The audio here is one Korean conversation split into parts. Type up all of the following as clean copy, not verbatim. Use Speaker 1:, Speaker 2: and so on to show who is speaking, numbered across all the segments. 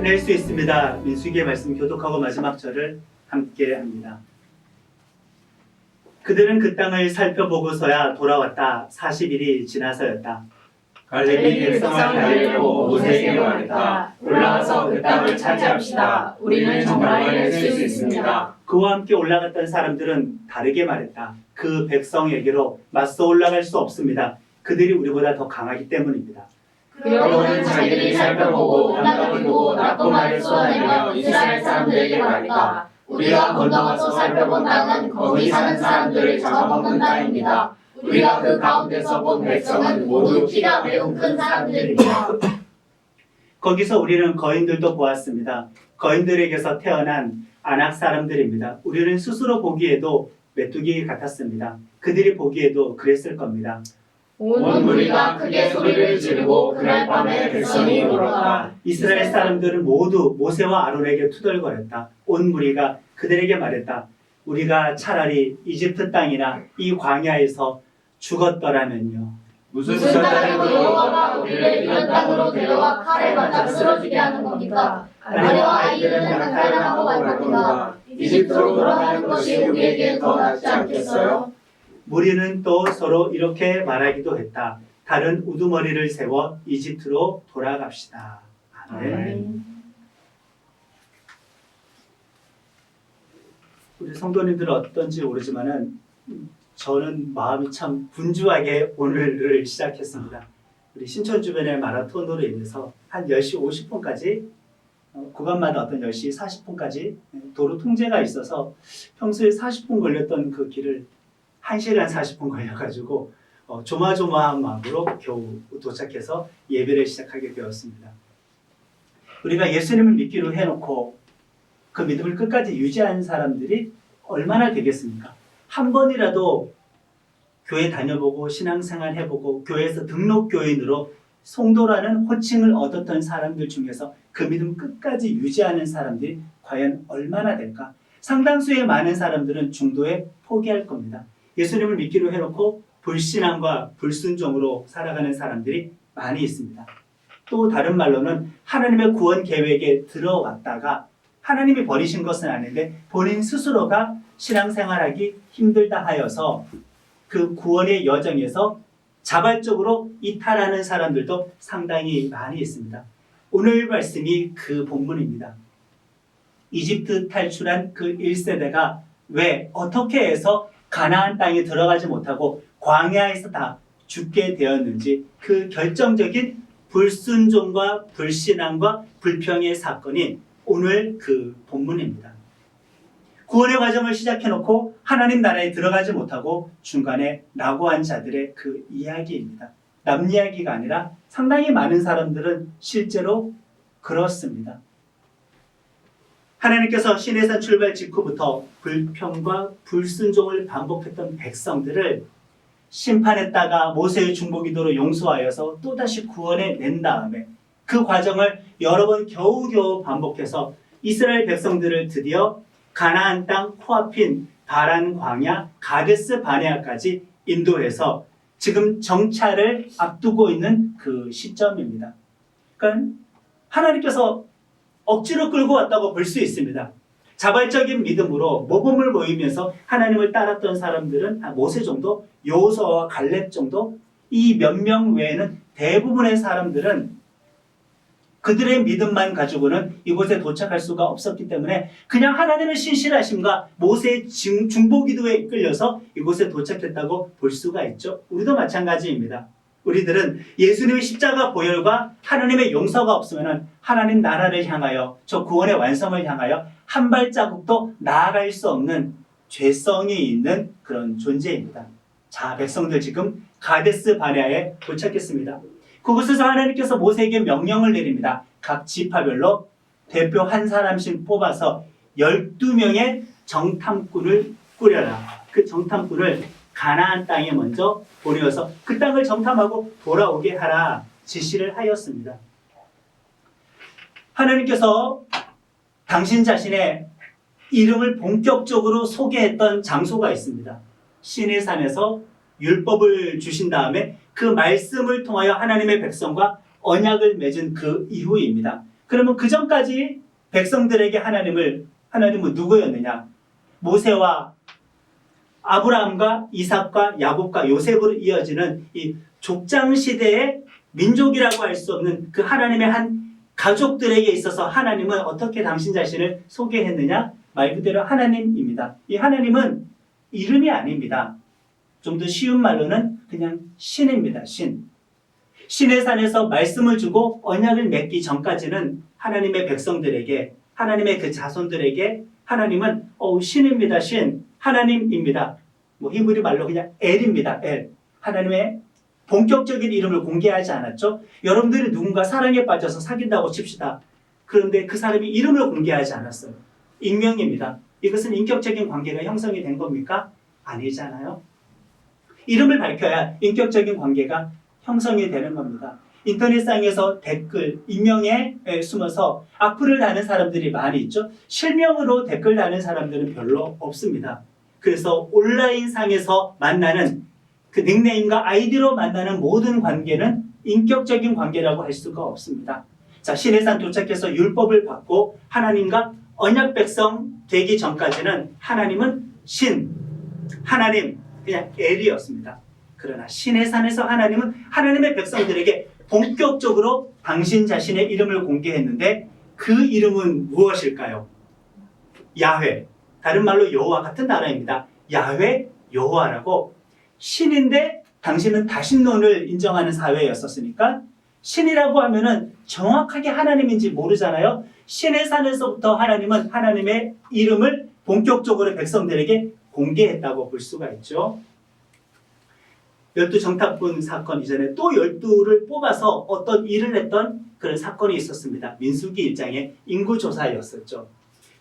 Speaker 1: 해낼 수 있습니다. 민수기의 말씀 교독하고 마지막 절을 함께 합니다. 그들은 그 땅을 살펴보고서야 돌아왔다. 40일이 지나서였다.
Speaker 2: 갈렙이 백성을 달래고 모세에게 말했다. 올라가서 그 땅을 차지합시다. 우리는 정말 해낼 수 있습니다.
Speaker 1: 그와 함께 올라갔던 사람들은 다르게 말했다. 그 백성에게로 맞서 올라갈 수 없습니다. 그들이 우리보다 더 강하기 때문입니다.
Speaker 2: 그러고는 자기들이 살펴보고 땅을 보고 나쁜 말을 쏟아내며 이스라엘 사람들에게 말했다. 우리가 건너가서 살펴본 땅은 거기 사는 사람들을 잡아먹는 땅입니다. 우리가 그 가운데서 본 백성은 모두 키가 매우 큰 사람들입니다.
Speaker 1: 거기서 우리는 거인들도 보았습니다. 거인들에게서 태어난 아낙 사람들입니다. 우리는 스스로 보기에도 메뚜기 같았습니다. 그들이 보기에도 그랬을 겁니다.
Speaker 2: 온 무리가 크게 소리를 지르고 그날 밤에 백성이 울었다.
Speaker 1: 이스라엘 사람들은 모두 모세와 아론에게 투덜거렸다. 온 무리가 그들에게 말했다. 우리가 차라리 이집트 땅이나 이 광야에서 죽었더라면요.
Speaker 2: 무슨 땅으로 여호와가 우리를 이런 땅으로 데려와 칼에 맞아 쓰러지게 하는 겁니까? 아내와 아이들은 낙탈당하고 말 겁니다. 이집트로 돌아가는 것이 우리에게 더 낫지 않겠어요?
Speaker 1: 무리는 또 서로 이렇게 말하기도 했다. 다른 우두머리를 세워 이집트로 돌아갑시다. 아멘. 우리 성도님들은 어떤지 모르지만은 저는 마음이 참 분주하게 오늘을 시작했습니다. 우리 신촌 주변의 마라톤으로 인해서 한 10시 50분까지 구간마다 어떤 10시 40분까지 도로 통제가 있어서 평소에 40분 걸렸던 그 길을 1시간 40분 걸려가지고 조마조마한 마음으로 겨우 도착해서 예배를 시작하게 되었습니다. 우리가 예수님을 믿기로 해놓고 그 믿음을 끝까지 유지한 사람들이 얼마나 되겠습니까? 한 번이라도 교회 다녀보고 신앙생활 해보고 교회에서 등록교인으로 송도라는 호칭을 얻었던 사람들 중에서 그 믿음 끝까지 유지하는 사람들이 과연 얼마나 될까? 상당수의 많은 사람들은 중도에 포기할 겁니다. 예수님을 믿기로 해놓고 불신앙과 불순종으로 살아가는 사람들이 많이 있습니다. 또 다른 말로는 하나님의 구원 계획에 들어왔다가 하나님이 버리신 것은 아닌데 본인 스스로가 신앙생활하기 힘들다 하여서 그 구원의 여정에서 자발적으로 이탈하는 사람들도 상당히 많이 있습니다. 오늘 말씀이 그 본문입니다. 이집트 탈출한 그 1세대가 왜 어떻게 해서 가나안 땅에 들어가지 못하고 광야에서 다 죽게 되었는지 그 결정적인 불순종과 불신앙과 불평의 사건이 오늘 그 본문입니다. 구원의 과정을 시작해놓고 하나님 나라에 들어가지 못하고 중간에 낙오한 자들의 그 이야기입니다. 남 이야기가 아니라 상당히 많은 사람들은 실제로 그렇습니다. 하나님께서 시내산 출발 직후부터 불평과 불순종을 반복했던 백성들을 심판했다가 모세의 중보기도로 용서하여서 또다시 구원해 낸 다음에 그 과정을 여러 번 겨우겨우 반복해서 이스라엘 백성들을 드디어 가나안 땅 코앞인 바란 광야 가데스 바네아까지 인도해서 지금 정찰을 앞두고 있는 그 시점입니다. 그러니까 하나님께서 억지로 끌고 왔다고 볼 수 있습니다. 자발적인 믿음으로 모범을 보이면서 하나님을 따랐던 사람들은 모세 정도, 여호수아와 갈렙 정도, 이 몇 명 외에는 대부분의 사람들은 그들의 믿음만 가지고는 이곳에 도착할 수가 없었기 때문에 그냥 하나님의 신실하심과 모세의 중보기도에 이끌려서 이곳에 도착했다고 볼 수가 있죠. 우리도 마찬가지입니다. 우리들은 예수님의 십자가 보혈과 하나님의 용서가 없으면 하나님 나라를 향하여 저 구원의 완성을 향하여 한 발자국도 나아갈 수 없는 죄성이 있는 그런 존재입니다. 자, 백성들 지금 가데스 바네아에 도착했습니다. 그곳에서 하나님께서 모세에게 명령을 내립니다. 각 지파별로 대표 한 사람씩 뽑아서 12명의 정탐꾼을 꾸려라. 그 정탐꾼을 가나안 땅에 먼저 보내어서 그 땅을 정탐하고 돌아오게 하라 지시를 하였습니다. 하나님께서 당신 자신의 이름을 본격적으로 소개했던 장소가 있습니다. 시내산에서 율법을 주신 다음에 그 말씀을 통하여 하나님의 백성과 언약을 맺은 그 이후입니다. 그러면 그 전까지 백성들에게 하나님은 누구였느냐? 모세와 아브라함과 이삭과 야곱과 요셉으로 이어지는 이 족장 시대의 민족이라고 할 수 없는 그 하나님의 한 가족들에게 있어서 하나님은 어떻게 당신 자신을 소개했느냐? 말 그대로 하나님입니다. 이 하나님은 이름이 아닙니다. 좀 더 쉬운 말로는 그냥 신입니다. 신. 신의 산에서 말씀을 주고 언약을 맺기 전까지는 하나님의 백성들에게, 하나님의 그 자손들에게 하나님은 신입니다. 신. 하나님입니다. 히브리 말로 그냥 엘입니다. 엘. 하나님의 본격적인 이름을 공개하지 않았죠. 여러분들이 누군가 사랑에 빠져서 사귄다고 칩시다. 그런데 그 사람이 이름을 공개하지 않았어요. 익명입니다. 이것은 인격적인 관계가 형성이 된 겁니까? 아니잖아요. 이름을 밝혀야 인격적인 관계가 형성이 되는 겁니다. 인터넷상에서 댓글, 익명에 숨어서 악플을 다는 사람들이 많이 있죠. 실명으로 댓글 다는 사람들은 별로 없습니다. 그래서 온라인상에서 만나는 그 닉네임과 아이디로 만나는 모든 관계는 인격적인 관계라고 할 수가 없습니다. 자, 시내산 도착해서 율법을 받고 하나님과 언약 백성 되기 전까지는 하나님은 신, 하나님, 그냥 엘이었습니다. 그러나 시내산에서 하나님은 하나님의 백성들에게 본격적으로 당신 자신의 이름을 공개했는데 그 이름은 무엇일까요? 야훼, 다른 말로 여호와 같은 단어입니다. 야훼, 여호와라고. 신인데 당신은 다신론을 인정하는 사회였었으니까 신이라고 하면은 정확하게 하나님인지 모르잖아요. 신의 산에서부터 하나님은 하나님의 이름을 본격적으로 백성들에게 공개했다고 볼 수가 있죠. 12 정탐꾼 사건 이전에 또 12를 뽑아서 어떤 일을 했던 그런 사건이 있었습니다. 민수기 1장의 인구조사였었죠.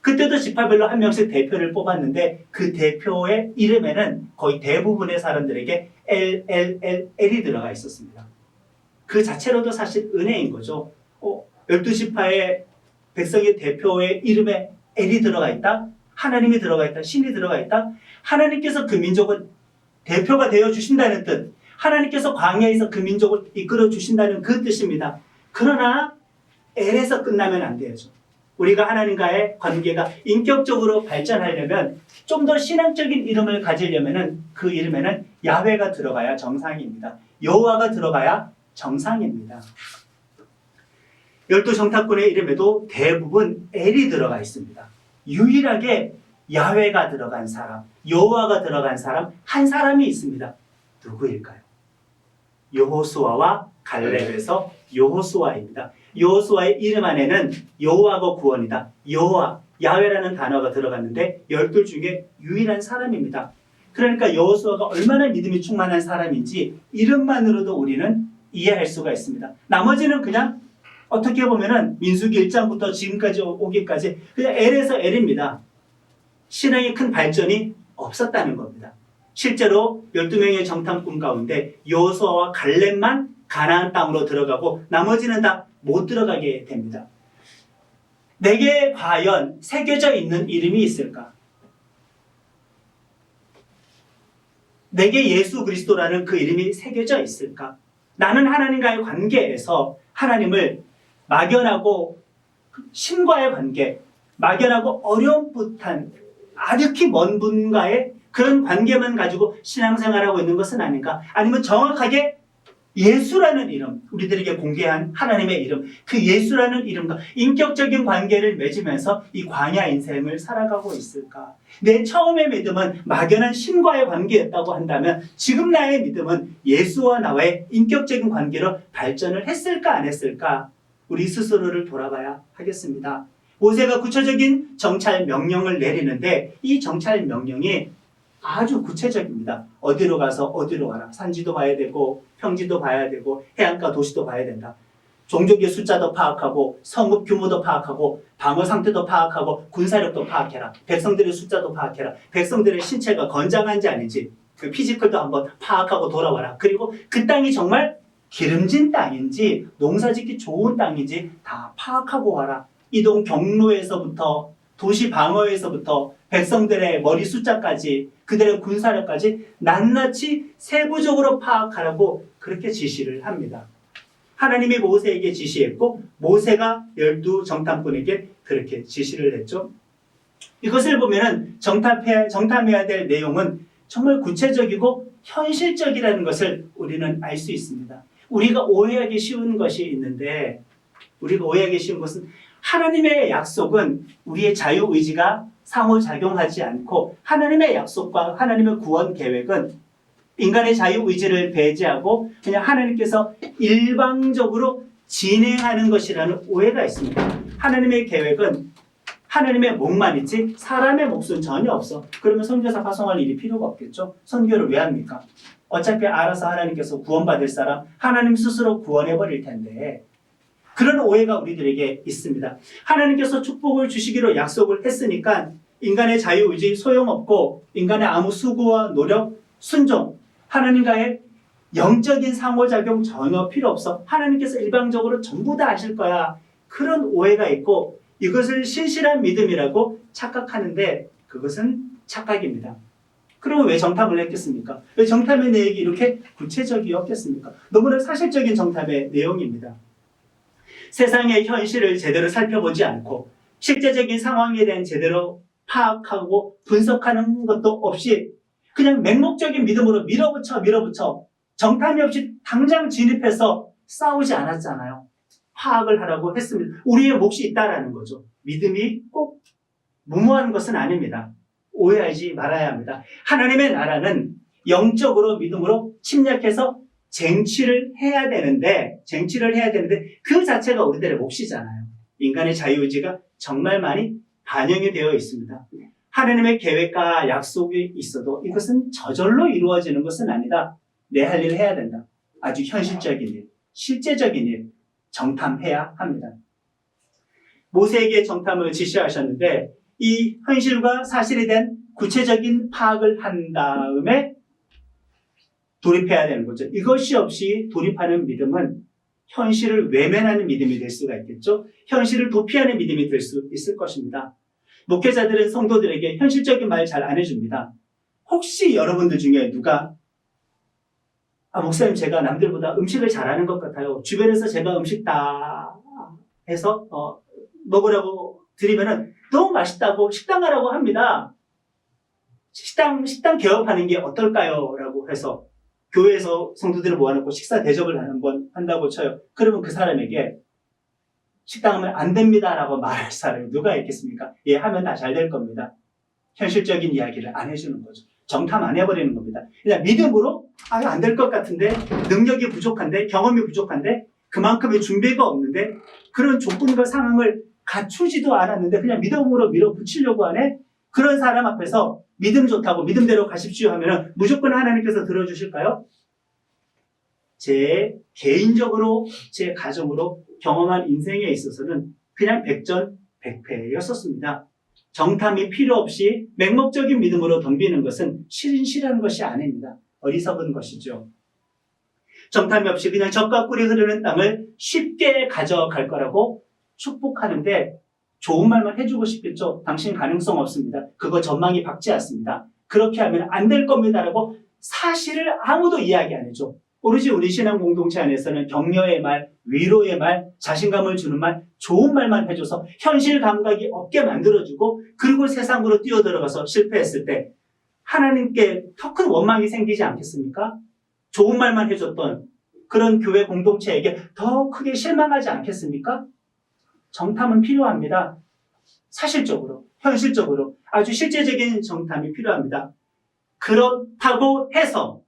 Speaker 1: 그때도 지파별로 한 명씩 대표를 뽑았는데 그 대표의 이름에는 거의 대부분의 사람들에게 L이 들어가 있었습니다. 그 자체로도 사실 은혜인 거죠. 12지파의 백성의 대표의 이름에 L이 들어가 있다? 하나님이 들어가 있다? 신이 들어가 있다? 하나님께서 그 민족은 대표가 되어 주신다는 뜻, 하나님께서 광야에서 그 민족을 이끌어 주신다는 그 뜻입니다. 그러나 L에서 끝나면 안 되죠. 우리가 하나님과의 관계가 인격적으로 발전하려면 좀 더 신앙적인 이름을 가지려면 그 이름에는 야훼가 들어가야 정상입니다. 여호와가 들어가야 정상입니다. 12 정탐꾼의 이름에도 대부분 L이 들어가 있습니다. 유일하게 야훼가 들어간 사람, 여호와가 들어간 사람 한 사람이 있습니다. 누구일까요? 여호수아와 갈렙에서 여호수아입니다. 여호수아의 이름 안에는 여호와가 구원이다. 여호와, 야훼라는 단어가 들어갔는데 12 중에 유일한 사람입니다. 그러니까 여호수아가 얼마나 믿음이 충만한 사람인지 이름만으로도 우리는 이해할 수가 있습니다. 나머지는 그냥 어떻게 보면은 민수기 1장부터 지금까지 오기까지 그냥 L에서 L입니다. 신앙의 큰 발전이 없었다는 겁니다. 실제로 12명의 정탐꾼 가운데 여호수아와 갈렙만 가나안 땅으로 들어가고 나머지는 다 못 들어가게 됩니다. 내게 과연 새겨져 있는 이름이 있을까? 내게 예수 그리스도라는 그 이름이 새겨져 있을까? 나는 하나님과의 관계에서 하나님을 막연하고 신과의 관계, 막연하고 어렴풋한 아득히 먼 분과의 그런 관계만 가지고 신앙생활하고 있는 것은 아닌가? 아니면 정확하게 예수라는 이름, 우리들에게 공개한 하나님의 이름, 그 예수라는 이름과 인격적인 관계를 맺으면서 이 광야 인생을 살아가고 있을까? 내 처음의 믿음은 막연한 신과의 관계였다고 한다면 지금 나의 믿음은 예수와 나와의 인격적인 관계로 발전을 했을까 안 했을까? 우리 스스로를 돌아봐야 하겠습니다. 모세가 구체적인 정찰 명령을 내리는데 이 정찰 명령이 아주 구체적입니다. 어디로 가서 어디로 가라. 산지도 봐야 되고 평지도 봐야 되고 해안가 도시도 봐야 된다. 종족의 숫자도 파악하고 성읍 규모도 파악하고 방어 상태도 파악하고 군사력도 파악해라. 백성들의 숫자도 파악해라. 백성들의 신체가 건장한지 아닌지 그 피지컬도 한번 파악하고 돌아와라. 그리고 그 땅이 정말 기름진 땅인지 농사짓기 좋은 땅인지 다 파악하고 와라. 이동 경로에서부터 도시 방어에서부터 백성들의 머리 숫자까지 그들의 군사력까지 낱낱이 세부적으로 파악하라고 그렇게 지시를 합니다. 하나님이 모세에게 지시했고 모세가 12정탐꾼에게 그렇게 지시를 했죠. 이것을 보면은 정탐해야 될 내용은 정말 구체적이고 현실적이라는 것을 우리는 알 수 있습니다. 우리가 오해하기 쉬운 것이 있는데 우리가 오해하기 쉬운 것은 하나님의 약속은 우리의 자유의지가 상호작용하지 않고 하나님의 약속과 하나님의 구원 계획은 인간의 자유의지를 배제하고 그냥 하나님께서 일방적으로 진행하는 것이라는 오해가 있습니다. 하나님의 계획은 하나님의 목만 있지 사람의 몫은 전혀 없어. 그러면 선교사 파송할 일이 필요가 없겠죠. 선교를 왜 합니까? 어차피 알아서 하나님께서 구원받을 사람 하나님 스스로 구원해버릴 텐데 그런 오해가 우리들에게 있습니다. 하나님께서 축복을 주시기로 약속을 했으니까 인간의 자유의지 소용없고 인간의 아무 수고와 노력, 순종, 하나님과의 영적인 상호작용 전혀 필요 없어. 하나님께서 일방적으로 전부 다 하실 거야. 그런 오해가 있고 이것을 신실한 믿음이라고 착각하는데 그것은 착각입니다. 그러면 왜 정탐을 했겠습니까? 왜 정탐의 내용이 이렇게 구체적이었겠습니까? 너무나 사실적인 정탐의 내용입니다. 세상의 현실을 제대로 살펴보지 않고 실제적인 상황에 대한 제대로 파악하고 분석하는 것도 없이 그냥 맹목적인 믿음으로 밀어붙여 정탐이 없이 당장 진입해서 싸우지 않았잖아요. 파악을 하라고 했습니다. 우리의 몫이 있다라는 거죠. 믿음이 꼭 무모한 것은 아닙니다. 오해하지 말아야 합니다. 하나님의 나라는 영적으로 믿음으로 침략해서 쟁취를 해야 되는데 그 자체가 우리들의 몫이잖아요. 인간의 자유의지가 정말 많이 반영이 되어 있습니다. 하나님의 계획과 약속이 있어도 이것은 저절로 이루어지는 것은 아니다. 내 할 일을 해야 된다. 아주 현실적인 일, 실제적인 일, 정탐해야 합니다. 모세에게 정탐을 지시하셨는데 이 현실과 사실에 대한 구체적인 파악을 한 다음에 돌입해야 되는 거죠. 이것이 없이 돌입하는 믿음은 현실을 외면하는 믿음이 될 수가 있겠죠. 현실을 도피하는 믿음이 될 수 있을 것입니다. 목회자들은 성도들에게 현실적인 말 잘 안 해줍니다. 혹시 여러분들 중에 누가 목사님 제가 남들보다 음식을 잘하는 것 같아요. 주변에서 제가 음식 다 해서 먹으라고 드리면은 너무 맛있다고 식당 가라고 합니다. 식당 개업하는 게 어떨까요? 라고 해서 교회에서 성도들을 모아놓고 식사 대접을 한번 한다고 쳐요. 그러면 그 사람에게 식당 하면 안 됩니다 라고 말할 사람이 누가 있겠습니까? 예, 하면 다 잘 될 겁니다. 현실적인 이야기를 안 해주는 거죠. 정탐 안 해버리는 겁니다. 그냥 믿음으로 안 될 것 같은데 능력이 부족한데 경험이 부족한데 그만큼의 준비가 없는데 그런 조건과 상황을 갖추지도 않았는데 그냥 믿음으로 밀어붙이려고 하네? 그런 사람 앞에서 믿음 좋다고 믿음대로 가십시오 하면 무조건 하나님께서 들어주실까요? 제 개인적으로 제 가정으로 경험한 인생에 있어서는 그냥 백전백패였었습니다. 정탐이 필요 없이 맹목적인 믿음으로 덤비는 것은 신실한 것이 아닙니다. 어리석은 것이죠. 정탐이 없이 그냥 젖과 꿀이 흐르는 땅을 쉽게 가져갈 거라고 축복하는데 좋은 말만 해주고 싶겠죠. 당신 가능성 없습니다. 그거 전망이 밝지 않습니다. 그렇게 하면 안 될 겁니다라고 사실을 아무도 이야기 안 해줘. 오로지 우리 신앙 공동체 안에서는 격려의 말, 위로의 말, 자신감을 주는 말, 좋은 말만 해줘서 현실 감각이 없게 만들어주고 그리고 세상으로 뛰어들어가서 실패했을 때 하나님께 더 큰 원망이 생기지 않겠습니까? 좋은 말만 해줬던 그런 교회 공동체에게 더 크게 실망하지 않겠습니까? 정탐은 필요합니다. 사실적으로, 현실적으로 아주 실제적인 정탐이 필요합니다. 그렇다고 해서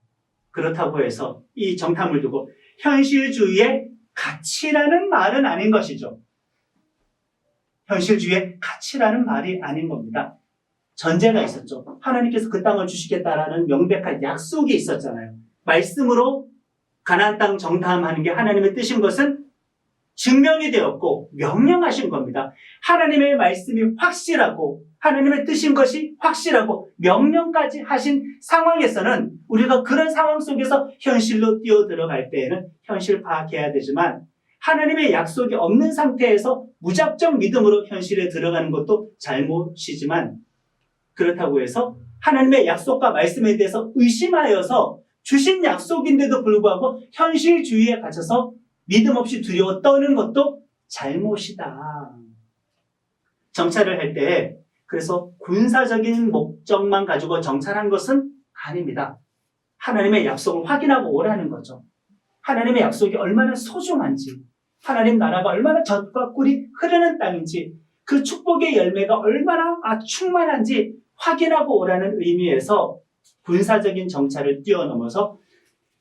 Speaker 1: 이 정탐을 두고 현실주의의 가치라는 말은 아닌 것이죠. 현실주의의 가치라는 말이 아닌 겁니다. 전제가 있었죠. 하나님께서 그 땅을 주시겠다라는 명백한 약속이 있었잖아요. 말씀으로 가나안 땅 정탐하는 게 하나님의 뜻인 것은 증명이 되었고 명령하신 겁니다. 하나님의 말씀이 확실하고 하나님의 뜻인 것이 확실하고 명령까지 하신 상황에서는 우리가 그런 상황 속에서 현실로 뛰어들어갈 때에는 현실 파악해야 되지만 하나님의 약속이 없는 상태에서 무작정 믿음으로 현실에 들어가는 것도 잘못이지만 그렇다고 해서 하나님의 약속과 말씀에 대해서 의심하여서 주신 약속인데도 불구하고 현실주의에 갇혀서 믿음 없이 두려워 떠는 것도 잘못이다. 정찰을 할 때 그래서 군사적인 목적만 가지고 정찰한 것은 아닙니다. 하나님의 약속을 확인하고 오라는 거죠. 하나님의 약속이 얼마나 소중한지, 하나님 나라가 얼마나 젖과 꿀이 흐르는 땅인지, 그 축복의 열매가 얼마나 충만한지 확인하고 오라는 의미에서 군사적인 정찰을 뛰어넘어서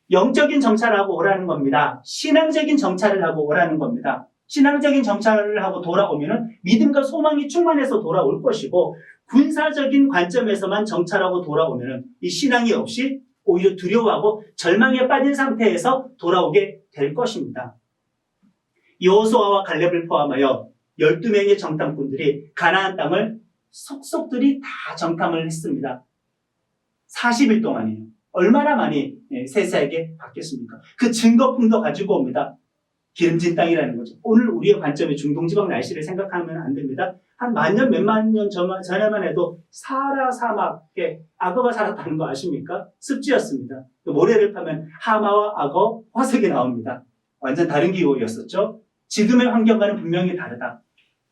Speaker 1: 영적인 정찰을 하고 오라는 겁니다. 신앙적인 정찰을 하고 오라는 겁니다. 신앙적인 정찰을 하고 돌아오면 믿음과 소망이 충만해서 돌아올 것이고, 군사적인 관점에서만 정찰하고 돌아오면 이 신앙이 없이 오히려 두려워하고 절망에 빠진 상태에서 돌아오게 될 것입니다. 여호수아와 갈렙을 포함하여 12명의 정탐꾼들이 가나안 땅을 속속들이 다 정탐을 했습니다. 40일 동안이에요. 얼마나 많이 세세하게 바뀌었습니까? 그 증거품도 가지고 옵니다. 기름진 땅이라는 거죠. 오늘 우리의 관점에 중동지방 날씨를 생각하면 안 됩니다. 한 만년, 몇만 년 전에만 해도 사하라 사막에 악어가 살았다는 거 아십니까? 습지였습니다. 모래를 파면 하마와 악어, 화석이 나옵니다. 완전 다른 기후였었죠. 지금의 환경과는 분명히 다르다.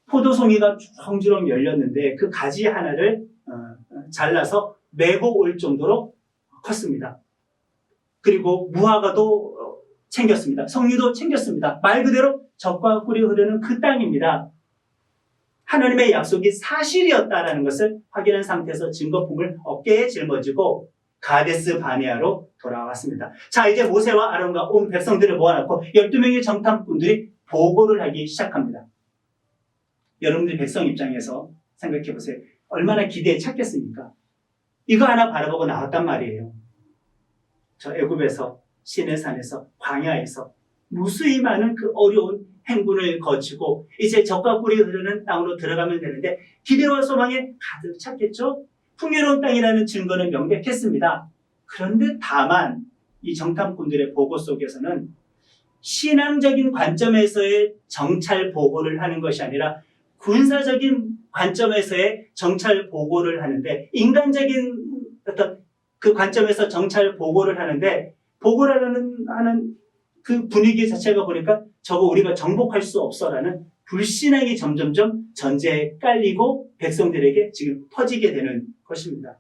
Speaker 1: 포도송이가 주렁주렁 열렸는데 그 가지 하나를 잘라서 메고 올 정도로 컸습니다. 그리고 무화과도 챙겼습니다. 석류도 챙겼습니다. 말 그대로 젖과 꿀이 흐르는 그 땅입니다. 하나님의 약속이 사실이었다라는 것을 확인한 상태에서 증거품을 어깨에 짊어지고 가데스 바네아로 돌아왔습니다. 자, 이제 모세와 아론과 온 백성들을 모아놓고 12명의 정탐꾼들이 보고를 하기 시작합니다. 여러분들이 백성 입장에서 생각해 보세요. 얼마나 기대에 찼겠습니까? 이거 하나 바라보고 나왔단 말이에요. 저 애굽에서, 시내산에서, 광야에서 무수히 많은 그 어려운 행군을 거치고 이제 젖과 꿀이 흐르는 땅으로 들어가면 되는데 기대와 소망에 가득 찼겠죠? 풍요로운 땅이라는 증거는 명백했습니다. 그런데 다만 이 정탐꾼들의 보고 속에서는 신앙적인 관점에서의 정찰 보고를 하는 것이 아니라 군사적인 관점에서의 정찰 보고를 하는데, 인간적인 어떤 그 관점에서 정찰 보고를 하는데, 보고를 하는 그 분위기 자체가 보니까 저거 우리가 정복할 수 없어라는 불신앙이 점점점 전제에 깔리고 백성들에게 지금 퍼지게 되는 것입니다.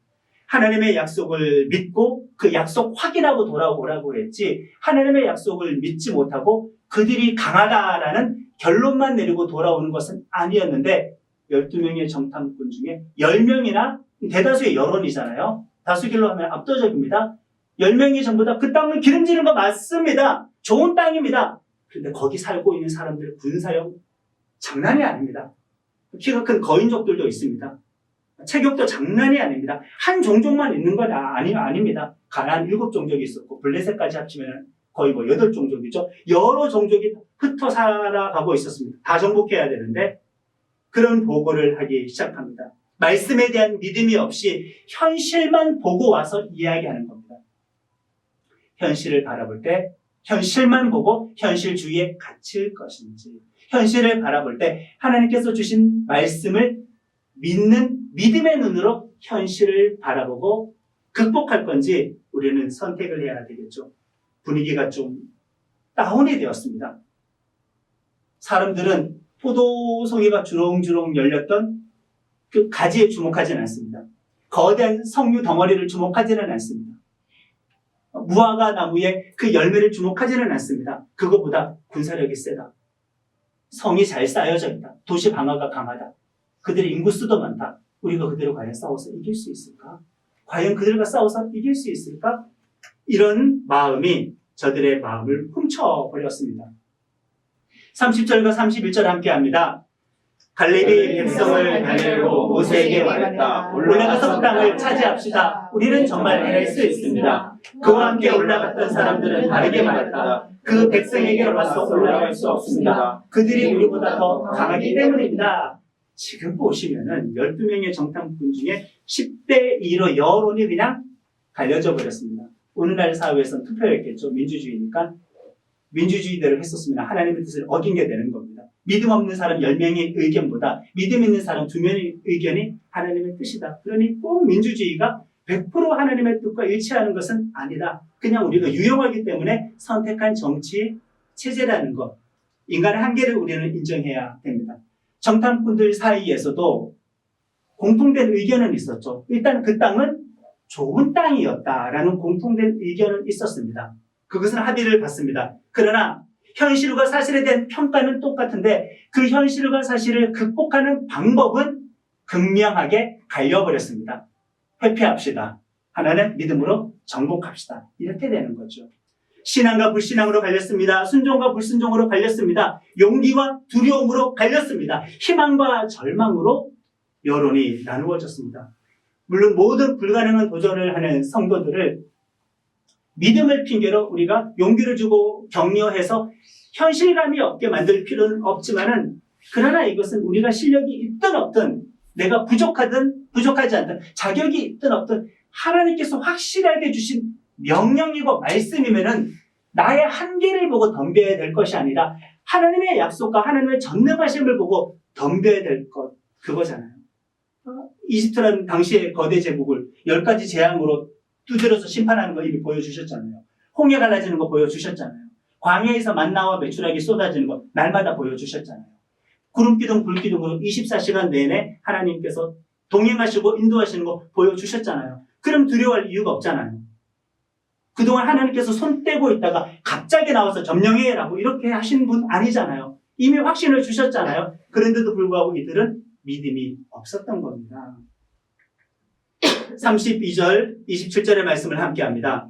Speaker 1: 하나님의 약속을 믿고 그 약속 확인하고 돌아오라고 했지, 하나님의 약속을 믿지 못하고 그들이 강하다라는 결론만 내리고 돌아오는 것은 아니었는데, 12명의 정탐꾼 중에 10명이나, 대다수의 여론이잖아요. 다수결로 하면 압도적입니다. 10명이 전부 다 그 땅을 기름지는 거 맞습니다. 좋은 땅입니다. 그런데 거기 살고 있는 사람들 군사력 장난이 아닙니다. 키가 큰 거인족들도 있습니다. 체격도 장난이 아닙니다. 한 종족만 있는 건 아닙니다. 가나안 7종족이 있었고 블레셋까지 합치면 거의 8종족이죠. 여러 종족이 흩어 살아가고 있었습니다. 다 정복해야 되는데 그런 보고를 하기 시작합니다. 말씀에 대한 믿음이 없이 현실만 보고 와서 이야기하는 겁니다. 현실을 바라볼 때 현실만 보고 현실주의에 갇힐 것인지, 현실을 바라볼 때 하나님께서 주신 말씀을 믿는 믿음의 눈으로 현실을 바라보고 극복할 건지 우리는 선택을 해야 되겠죠. 분위기가 좀 다운이 되었습니다. 사람들은 포도송이가 주렁주렁 열렸던 그 가지에 주목하지는 않습니다. 거대한 석류 덩어리를 주목하지는 않습니다. 무화과 나무의 그 열매를 주목하지는 않습니다. 그것보다 군사력이 세다. 성이 잘 쌓여져 있다. 도시 방어가 강하다. 그들의 인구수도 많다. 우리가 그들과 과연 싸워서 이길 수 있을까? 과연 그들과 싸워서 이길 수 있을까? 이런 마음이 저들의 마음을 훔쳐버렸습니다. 30절과 31절 함께 합니다. 갈렙이 백성을 달래고 모세에게 말했다. 올라가서 땅을 차지합시다. 우리는 정말 해낼 수 있습니다. 그와 함께 올라갔던 사람들은 다르게 말했다. 그 백성에게로 가서 올라갈 수 없습니다. 그들이 우리보다 더 강하기 때문입니다. 지금 보시면은 12명의 정탐꾼 중에 10대 2로 여론이 그냥 갈려져 버렸습니다. 오늘날 사회에서는 투표였겠죠. 민주주의니까. 민주주의대로 했었으면 하나님의 뜻을 어긴 게 되는 겁니다. 믿음 없는 사람 10명의 의견보다 믿음 있는 사람 2명의 의견이 하나님의 뜻이다. 그러니 꼭 민주주의가 100% 하나님의 뜻과 일치하는 것은 아니다. 그냥 우리가 유용하기 때문에 선택한 정치 체제라는 것, 인간의 한계를 우리는 인정해야 됩니다. 정탐꾼들 사이에서도 공통된 의견은 있었죠. 일단 그 땅은 좋은 땅이었다라는 공통된 의견은 있었습니다. 그것은 합의를 받습니다. 그러나 현실과 사실에 대한 평가는 똑같은데 그 현실과 사실을 극복하는 방법은 극명하게 갈려버렸습니다. 회피합시다. 하나는 믿음으로 정복합시다. 이렇게 되는 거죠. 신앙과 불신앙으로 갈렸습니다. 순종과 불순종으로 갈렸습니다. 용기와 두려움으로 갈렸습니다. 희망과 절망으로 여론이 나누어졌습니다. 물론 모든 불가능한 도전을 하는 성도들을 믿음을 핑계로 우리가 용기를 주고 격려해서 현실감이 없게 만들 필요는 없지만은 그러나 이것은 우리가 실력이 있든 없든 내가 부족하든 부족하지 않든 자격이 있든 없든 하나님께서 확실하게 주신 명령이고 말씀이면은 나의 한계를 보고 덤벼야 될 것이 아니라 하나님의 약속과 하나님의 전능하심을 보고 덤벼야 될 것, 그거잖아요. 이집트라는 당시의 거대 제국을 10가지 재앙으로 두드려서 심판하는 거 이미 보여주셨잖아요. 홍해 갈라지는 거 보여주셨잖아요. 광야에서 만나와 메추라기 쏟아지는 거 날마다 보여주셨잖아요. 구름기둥 불기둥으로 24시간 내내 하나님께서 동행하시고 인도하시는 거 보여주셨잖아요. 그럼 두려워할 이유가 없잖아요. 그동안 하나님께서 손 떼고 있다가 갑자기 나와서 점령해라고 이렇게 하신 분 아니잖아요. 이미 확신을 주셨잖아요. 그런데도 불구하고 이들은 믿음이 없었던 겁니다. 32절, 27절의 말씀을 함께 합니다.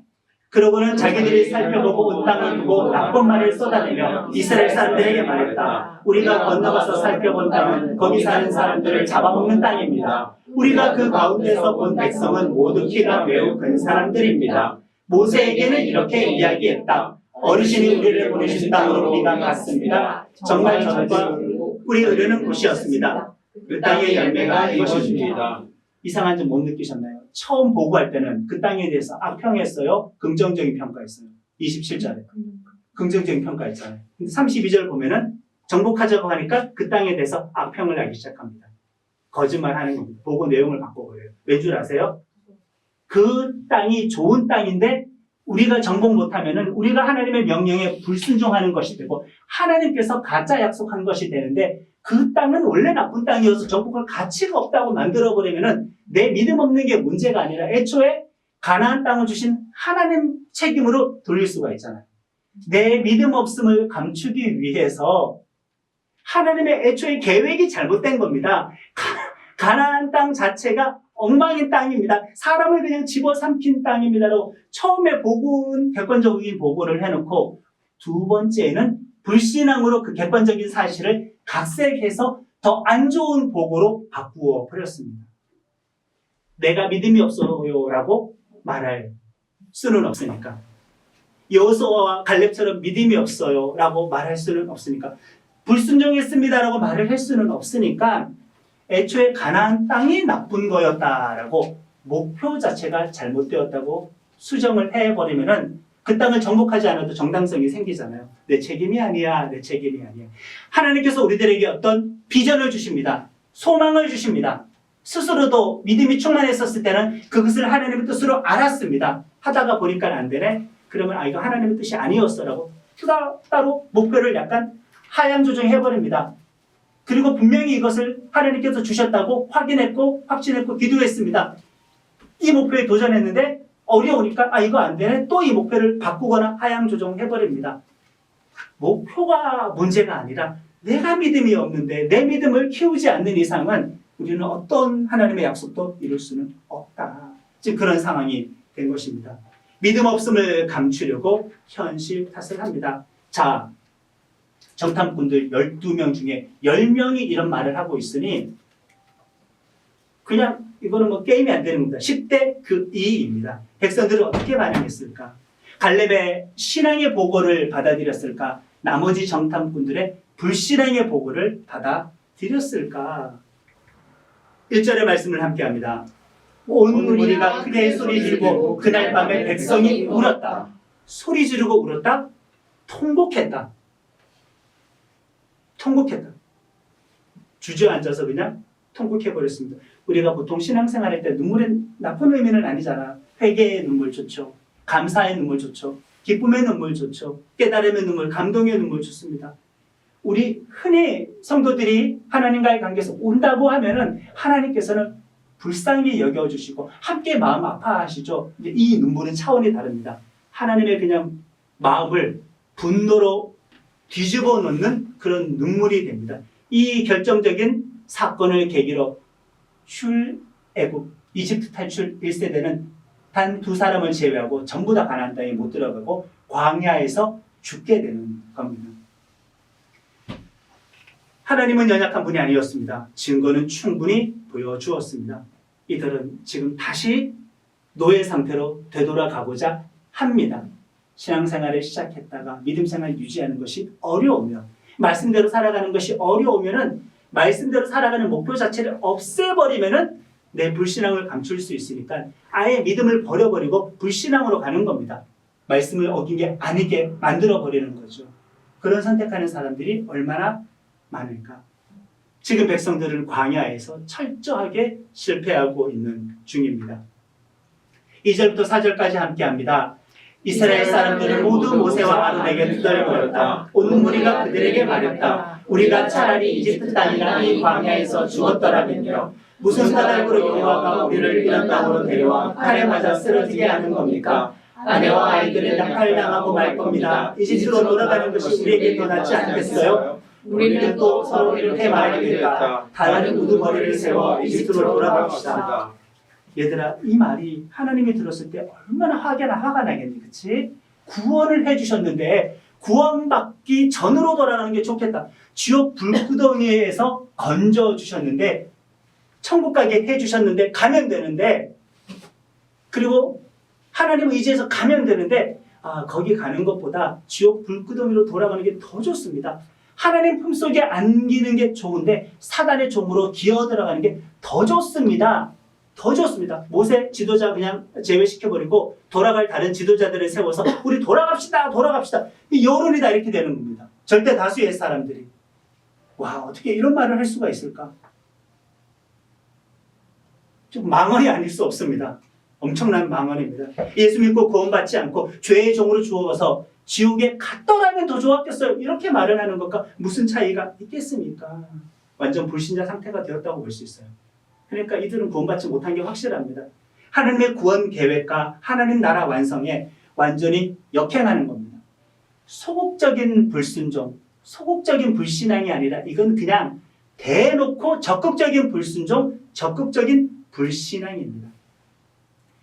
Speaker 1: 그러고는 자기들이 살펴보고 온 땅을 두고 나쁜 말을 쏟아내며 이스라엘 사람들에게 말했다. 우리가 건너가서 살펴본 땅은 거기 사는 사람들을 잡아먹는 땅입니다. 우리가 그 가운데서 본 백성은 모두 키가 매우 큰 사람들입니다. 모세에게는 이렇게 이야기했다. 어르신이 우리를 보내신 땅으로 우리가 갔습니다. 정말 젖과 꿀이 흐르는 곳이었습니다. 그 땅의 열매가 이것입니다. 이상한 점 못 느끼셨나요? 처음 보고할 때는 그 땅에 대해서 악평했어요? 긍정적인 평가했어요? 27절에 긍정적인 평가했잖아요. 근데 32절 보면은 정복하자고 하니까 그 땅에 대해서 악평을 하기 시작합니다. 거짓말하는 겁니다. 보고 내용을 바꿔버려요. 왜 줄 아세요? 그 땅이 좋은 땅인데 우리가 정복 못하면은 우리가 하나님의 명령에 불순종하는 것이 되고 하나님께서 가짜 약속한 것이 되는데 그 땅은 원래 나쁜 땅이어서 정복할 가치가 없다고 만들어버리면은 내 믿음 없는 게 문제가 아니라 애초에 가나안 땅을 주신 하나님 책임으로 돌릴 수가 있잖아요. 내 믿음 없음을 감추기 위해서 하나님의 애초에 계획이 잘못된 겁니다. 가나안 땅 자체가 엉망인 땅입니다. 사람을 그냥 집어삼킨 땅입니다라고 처음에 복음, 객관적인 보고를 해놓고 두 번째는 불신앙으로 그 객관적인 사실을 각색해서 더 안 좋은 보고로 바꾸어 버렸습니다. 내가 믿음이 없어요라고 말할 수는 없으니까. 여호수아와 갈렙처럼 믿음이 없어요라고 말할 수는 없으니까. 불순종했습니다라고 말을 할 수는 없으니까 애초에 가나안 땅이 나쁜 거였다라고 목표 자체가 잘못되었다고 수정을 해버리면은 그 땅을 정복하지 않아도 정당성이 생기잖아요. 내 책임이 아니야, 내 책임이 아니야. 하나님께서 우리들에게 어떤 비전을 주십니다. 소망을 주십니다. 스스로도 믿음이 충만했었을 때는 그것을 하나님의 뜻으로 알았습니다. 하다가 보니까 안 되네? 그러면 이거 하나님의 뜻이 아니었어라고 따로 목표를 약간 하향 조정해버립니다. 그리고 분명히 이것을 하나님께서 주셨다고 확인했고 확신했고 기도했습니다. 이 목표에 도전했는데 어려우니까 이거 안 되네. 또 이 목표를 바꾸거나 하향 조정해버립니다. 목표가 문제가 아니라 내가 믿음이 없는데 내 믿음을 키우지 않는 이상은 우리는 어떤 하나님의 약속도 이룰 수는 없다. 지금 그런 상황이 된 것입니다. 믿음 없음을 감추려고 현실 탓을 합니다. 자, 정탐꾼들 12명 중에 10명이 이런 말을 하고 있으니 그냥 이거는 뭐 게임이 안 되는 겁니다. 10대 그 2입니다. 백성들은 어떻게 반응했을까? 갈렙의 신앙의 보고를 받아들였을까? 나머지 정탐꾼들의 불신앙의 보고를 받아들였을까? 1절의 말씀을 함께 합니다. 온 무리가 크게 소리 지르고 그날 밤에 백성이 울었다. 소리 지르고 울었다? 통곡했다. 통곡했다. 주저앉아서 그냥 통곡해버렸습니다. 우리가 보통 신앙생활 할 때 눈물의 나쁜 의미는 아니잖아. 회개의 눈물 좋죠. 감사의 눈물 좋죠. 기쁨의 눈물 좋죠. 깨달음의 눈물, 감동의 눈물 좋습니다. 우리 흔히 성도들이 하나님과의 관계에서 온다고 하면은 하나님께서는 불쌍히 여겨주시고 함께 마음 아파하시죠. 근데 이 눈물은 차원이 다릅니다. 하나님의 그냥 마음을 분노로 뒤집어 놓는 그런 눈물이 됩니다. 이 결정적인 사건을 계기로 출애굽, 이집트 탈출 1세대는 단 2사람을 제외하고 전부 다 가나안 땅에 못 들어가고 광야에서 죽게 되는 겁니다. 하나님은 연약한 분이 아니었습니다. 증거는 충분히 보여주었습니다. 이들은 지금 다시 노예 상태로 되돌아가고자 합니다. 신앙생활을 시작했다가 믿음생활을 유지하는 것이 어려우면, 말씀대로 살아가는 것이 어려우면은 말씀대로 살아가는 목표 자체를 없애버리면은 내 불신앙을 감출 수 있으니까 아예 믿음을 버려버리고 불신앙으로 가는 겁니다. 말씀을 어긴 게 아니게 만들어버리는 거죠. 그런 선택하는 사람들이 얼마나 많을까? 지금 백성들은 광야에서 철저하게 실패하고 있는 중입니다. 2절부터 4절까지 함께합니다. 이스라엘 사람들은 모두 모세와 아론에게 두달거렸다. 온 무리가 그들에게 말했다. 우리가 차라리 이집트 땅이나 이 광야에서 죽었더라면요. 무슨 까닭으로 여호와가 우리를 이런 땅으로 데려와 칼에 맞아 쓰러지게 하는 겁니까? 아내와 아이들은 약탈당하고 말 겁니다. 이집트로 돌아가는 것이 우리에게 더 낫지 않겠어요? 우리는 또 서로 이렇게 말하게 될까? 다른 우두머리를 세워 이집트로 돌아갑시다. 얘들아, 이 말이 하나님이 들었을 때 얼마나 화가 나겠니, 그치? 구원을 해주셨는데 구원받기 전으로 돌아가는 게 좋겠다. 지옥 불구덩이에서 건져주셨는데 천국 가게 해주셨는데 가면 되는데, 그리고 하나님은 이제서 가면 되는데 거기 가는 것보다 지옥 불구덩이로 돌아가는 게 더 좋습니다. 하나님 품속에 안기는 게 좋은데 사단의 종으로 기어 들어가는 게 더 좋습니다. 더 좋습니다. 모세 지도자 그냥 제외시켜버리고 돌아갈 다른 지도자들을 세워서 우리 돌아갑시다. 이 여론이 다 이렇게 되는 겁니다. 절대 다수의 사람들이. 와, 어떻게 이런 말을 할 수가 있을까? 좀 망언이 아닐 수 없습니다. 엄청난 망언입니다. 예수 믿고 구원받지 않고 죄의 종으로 주어서 지옥에 갔더라면 더 좋았겠어요. 이렇게 말을 하는 것과 무슨 차이가 있겠습니까? 완전 불신자 상태가 되었다고 볼 수 있어요. 그러니까 이들은 구원받지 못한 게 확실합니다. 하나님의 구원 계획과 하나님 나라 완성에 완전히 역행하는 겁니다. 소극적인 불순종, 소극적인 불신앙이 아니라 이건 그냥 대놓고 적극적인 불순종, 적극적인 불신앙입니다.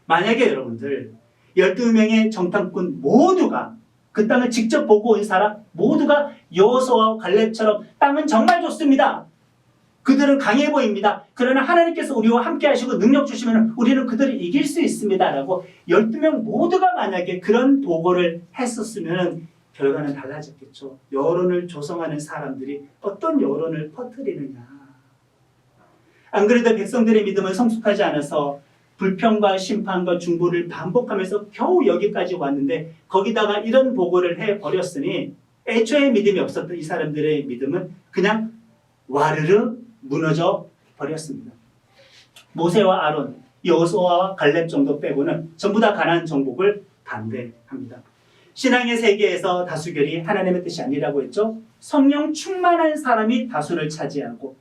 Speaker 1: 만약에 여러분들 12명의 정탐꾼 모두가 그 땅을 직접 보고 온 사람 모두가 여호수아와 갈렙처럼 땅은 정말 좋습니다. 그들은 강해 보입니다. 그러나 하나님께서 우리와 함께 하시고 능력 주시면 우리는 그들을 이길 수 있습니다. 라고 12명 모두가 만약에 그런 보고를 했었으면 결과는 달라졌겠죠. 여론을 조성하는 사람들이 어떤 여론을 퍼뜨리느냐. 안 그래도 백성들의 믿음은 성숙하지 않아서 불평과 심판과 중보를 반복하면서 겨우 여기까지 왔는데 거기다가 이런 보고를 해버렸으니 애초에 믿음이 없었던 이 사람들의 믿음은 그냥 와르르 무너져 버렸습니다. 모세와 아론, 여호수아와 갈렙 정도 빼고는 전부 다 가나안 정복을 반대합니다. 신앙의 세계에서 다수결이 하나님의 뜻이 아니라고 했죠. 성령 충만한 사람이 다수를 차지하고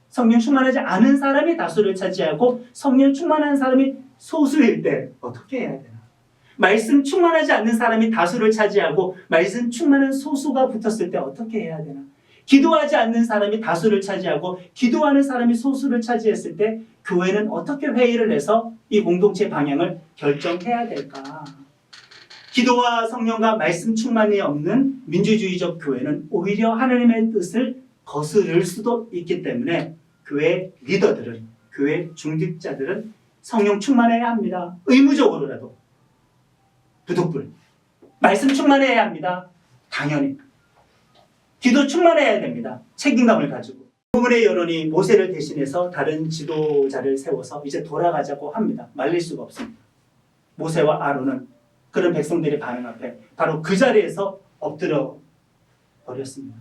Speaker 1: 성령 충만하지 않은 사람이 다수를 차지하고 성령 충만한 사람이 소수일 때 어떻게 해야 되나? 말씀 충만하지 않는 사람이 다수를 차지하고 말씀 충만한 소수가 붙었을 때 어떻게 해야 되나? 기도하지 않는 사람이 다수를 차지하고 기도하는 사람이 소수를 차지했을 때 교회는 어떻게 회의를 해서 이 공동체 방향을 결정해야 될까? 기도와 성령과 말씀 충만이 없는 민주주의적 교회는 오히려 하나님의 뜻을 거스를 수도 있기 때문에 교회 리더들은, 교회 중직자들은 성령 충만해야 합니다. 의무적으로라도. 부득불. 말씀 충만해야 합니다. 당연히. 기도 충만해야 됩니다. 책임감을 가지고. 부분의 여론이 모세를 대신해서 다른 지도자를 세워서 이제 돌아가자고 합니다. 말릴 수가 없습니다. 모세와 아론은 그런 백성들의 반응 앞에 바로 그 자리에서 엎드려 버렸습니다.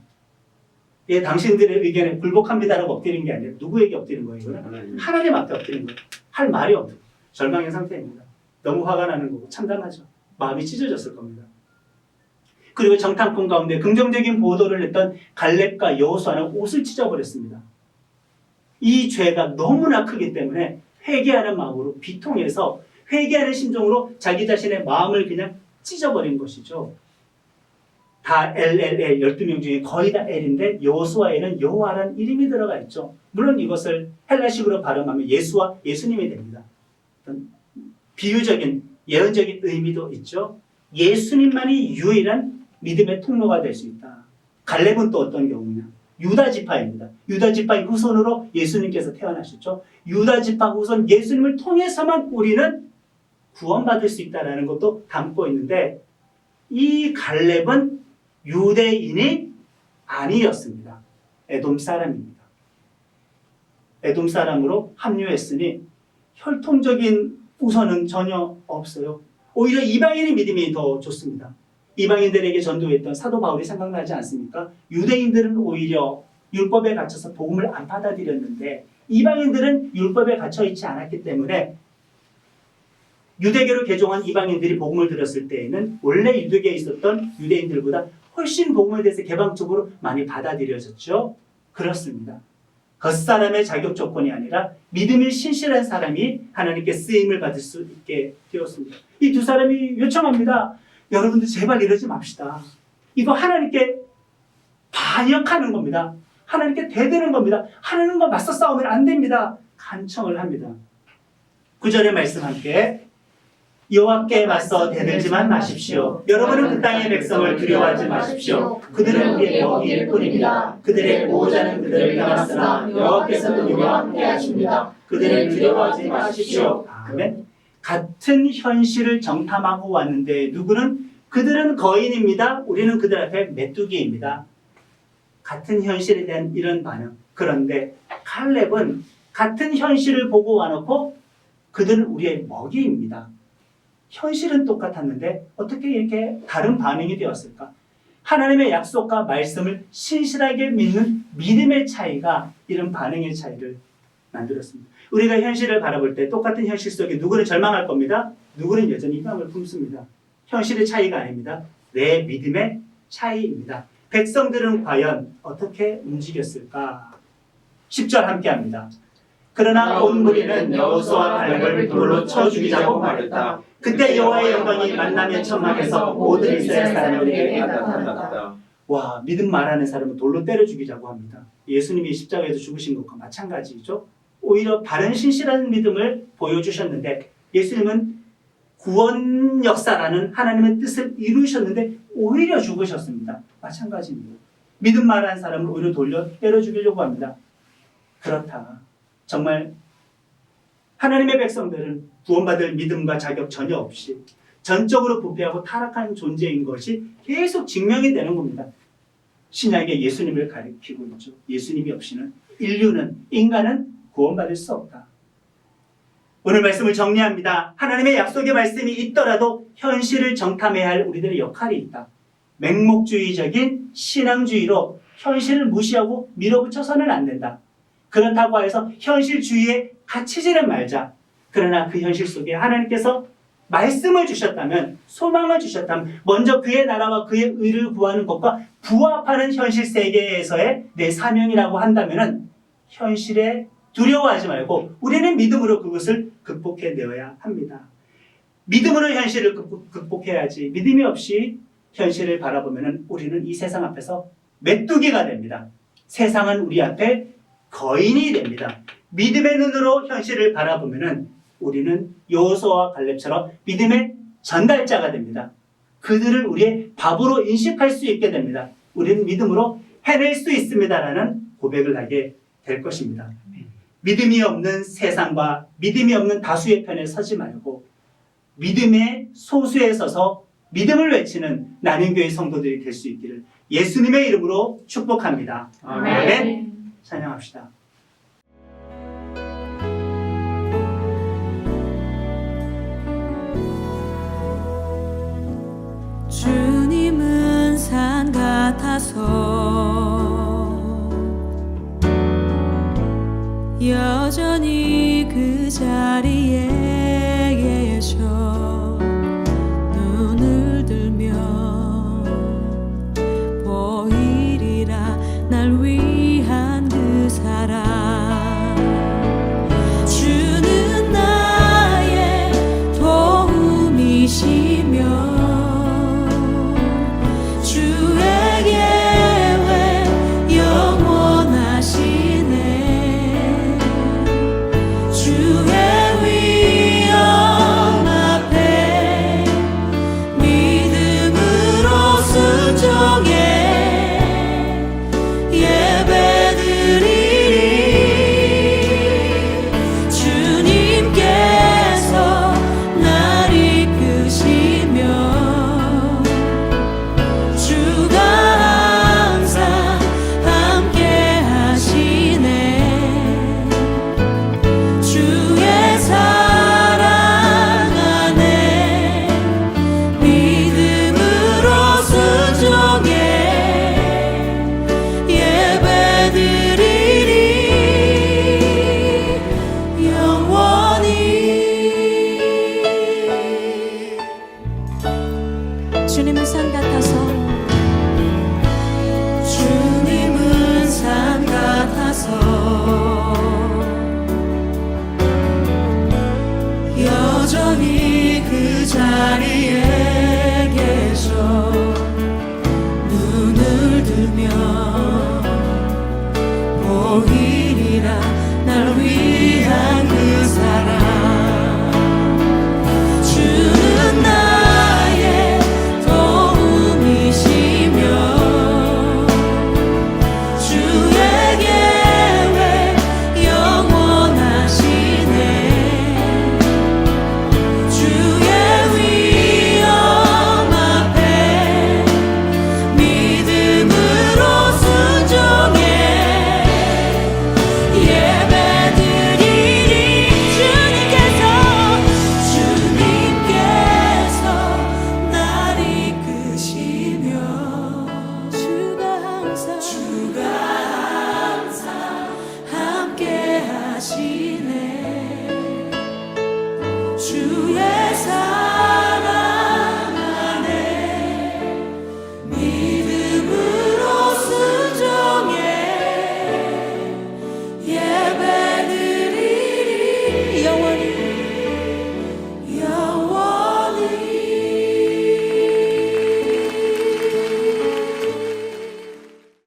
Speaker 1: 예, 당신들의 의견에 굴복합니다라고 엎드리는 게 아니라 누구에게 엎드리는 거예요? 이거는? 하나님 앞에 엎드리는 거예요. 할 말이 없는 절망의 상태입니다. 너무 화가 나는 거고 참담하죠. 마음이 찢어졌을 겁니다. 그리고 정탐꾼 가운데 긍정적인 보도를 했던 갈렙과 여호수아는 옷을 찢어버렸습니다. 이 죄가 너무나 크기 때문에 회개하는 마음으로 비통해서 회개하는 심정으로 자기 자신의 마음을 그냥 찢어버린 것이죠. 다 LLL 12명 중에 거의 다 L인데 여호수아에는 여호와라는 이름이 들어가 있죠. 물론 이것을 헬라식으로 발음하면 예수와 예수님이 됩니다. 어떤 비유적인 예언적인 의미도 있죠. 예수님만이 유일한 믿음의 통로가 될 수 있다. 갈렙은 또 어떤 경우냐? 유다 지파입니다. 유다 지파의 후손으로 예수님께서 태어나셨죠. 유다 지파 후손 예수님을 통해서만 우리는 구원받을 수 있다는 것도 담고 있는데 이 갈렙은 유대인이 아니었습니다. 에돔 사람입니다. 에돔 사람으로 합류했으니 혈통적인 우선은 전혀 없어요. 오히려 이방인의 믿음이 더 좋습니다. 이방인들에게 전도했던 사도 바울이 생각나지 않습니까? 유대인들은 오히려 율법에 갇혀서 복음을 안 받아들였는데 이방인들은 율법에 갇혀 있지 않았기 때문에 유대교로 개종한 이방인들이 복음을 들었을 때에는 원래 유대교에 있었던 유대인들보다 훨씬 복음에 대해서 개방적으로 많이 받아들여졌죠. 그렇습니다. 겉사람의 자격 조건이 아니라 믿음이 신실한 사람이 하나님께 쓰임을 받을 수 있게 되었습니다. 이 두 사람이 요청합니다. 여러분들 제발 이러지 맙시다. 이거 하나님께 반역하는 겁니다. 하나님께 대드는 겁니다. 하나님과 맞서 싸우면 안 됩니다. 간청을 합니다. 9절의 말씀 함께 여호와께 맞서 대들지만 마십시오. 여러분은 그 땅의 백성을 두려워하지 마십시오. 그들은 우리의 먹이일 뿐입니다. 그들의 보호자는 그들을 떠났으나 여호와께서는 우리와 함께 하십니다. 그들을 두려워하지 마십시오. 아멘. 같은 현실을 정탐하고 왔는데 누구는 그들은 거인입니다. 우리는 그들 앞에 메뚜기입니다. 같은 현실에 대한 이런 반응. 그런데 칼렙은 같은 현실을 보고 와놓고 그들은 우리의 먹이입니다. 현실은 똑같았는데 어떻게 이렇게 다른 반응이 되었을까? 하나님의 약속과 말씀을 신실하게 믿는 믿음의 차이가 이런 반응의 차이를 만들었습니다. 우리가 현실을 바라볼 때 똑같은 현실 속에 누구는 절망할 겁니다. 누구는 여전히 희망을 품습니다. 현실의 차이가 아닙니다. 내 믿음의 차이입니다. 백성들은 과연 어떻게 움직였을까? 10절 함께합니다. 그러나 온 무리는 여호수아와 갈렙을 돌로 쳐 죽이자고 말했다. 그때 여호와의 영광이 만나면 천막에서 모든 이스라엘 사람들에게 나타났다. 와, 믿음 말하는 사람은 돌로 때려 죽이자고 합니다. 예수님이 십자가에서 죽으신 것과 마찬가지죠. 오히려 바른 신실한 믿음을 보여주셨는데 예수님은 구원 역사라는 하나님의 뜻을 이루셨는데 오히려 죽으셨습니다. 마찬가지입니다. 믿음 말하는 사람을 오히려 돌려 때려 죽이려고 합니다. 그렇다. 정말 하나님의 백성들은 구원받을 믿음과 자격 전혀 없이 전적으로 부패하고 타락한 존재인 것이 계속 증명이 되는 겁니다. 신약에 예수님을 가리키고 있죠. 예수님이 없이는 인간은 구원받을 수 없다. 오늘 말씀을 정리합니다. 하나님의 약속의 말씀이 있더라도 현실을 정탐해야 할 우리들의 역할이 있다. 맹목주의적인 신앙주의로 현실을 무시하고 밀어붙여서는 안 된다. 그렇다고 해서 현실주의에 갇히지는 말자. 그러나 그 현실 속에 하나님께서 말씀을 주셨다면, 소망을 주셨다면 먼저 그의 나라와 그의 의를 구하는 것과 부합하는 현실 세계에서의 내 사명이라고 한다면 현실에 두려워하지 말고 우리는 믿음으로 그것을 극복해내어야 합니다. 믿음으로 현실을 극복해야지 믿음이 없이 현실을 바라보면 우리는 이 세상 앞에서 메뚜기가 됩니다. 세상은 우리 앞에 거인이 됩니다. 믿음의 눈으로 현실을 바라보면 우리는 여호수아와 갈렙처럼 믿음의 전달자가 됩니다. 그들을 우리의 밥으로 인식할 수 있게 됩니다. 우리는 믿음으로 해낼 수 있습니다라는 고백을 하게 될 것입니다. 믿음이 없는 세상과 믿음이 없는 다수의 편에 서지 말고 믿음의 소수에 서서 믿음을 외치는 나눔교회 성도들이 될 수 있기를 예수님의 이름으로 축복합니다. 아멘. 찬양합시다.
Speaker 3: 주님은 산 같아서 여전히 그 자리에 계셔 눈을 들면 자리에